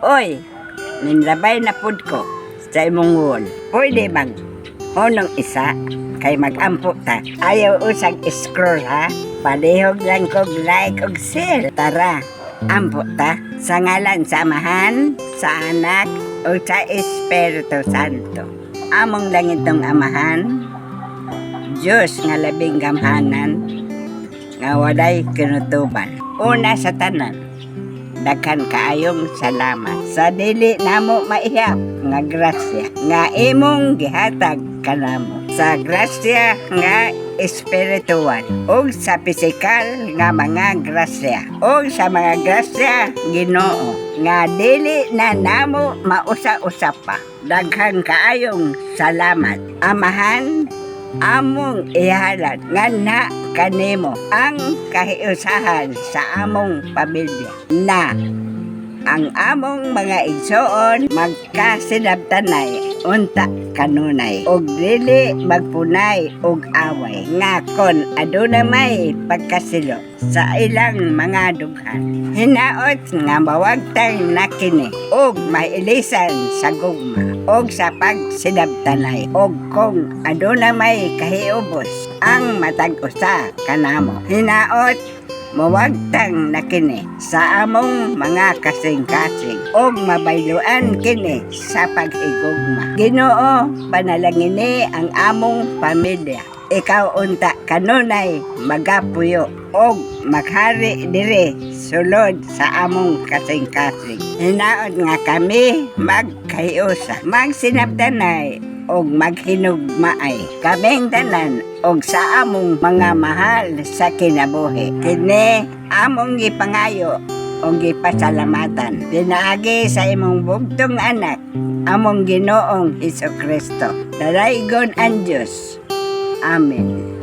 Oy, ninlabay na pud ko sa imong wall. Pwede bang honong isa kay mag-ampo ta? Ayaw usag scroll ha? Palihog lang kog like og share. Tara, ampo ta sa ngalan sa Amahan, sa Anak, o sa Espiritu Santo. Among lang itong Amahan, Diyos nga labing gamhanan, nga walay kinutuban. Una sa tanan, daghan kaayong salamat sa dili namo maihap nga grasya nga imong gihatag kanamo, sa grasya nga espiritual ug sa pisikal nga mga grasya ug sa mga grasya Ginoo nga dili na namo mausa-usa pa. Daghan kaayong salamat, Amahan. Among ihalad nga na kanimo ang kahiusahan sa among pamilya, na ang among mga igsoon magkasinabtanay unta kanunay ug dili magpunay og away, nga kon aduna may pagkasilo sa ilang mga dughan. Hinaot nga mawagtang nakini ug mailisan sa gugma ug sa pagsinabtanay, ug kung aduna may kahiubos ang matag usa kanamo. Hinaot mawagtang na kini sa among mga kasing-kasing ug mabayloan kini sa pag-igugma. Ginoo, panalangini ang among pamilya. Ikaw unta kanunay magapuyo ug maghari diri sulod sa among kasing-kasing. Hinaot nga kami magkahiusa, magsinabtanay og maghinugmaay kaming tanan og sa among mga mahal sa kinabuhi. Kini among gipangayo og gipasalamatan pinaagi sa imong bugtong anak, among Ginoong Hesukristo. Daraygon ang Dios. Amen.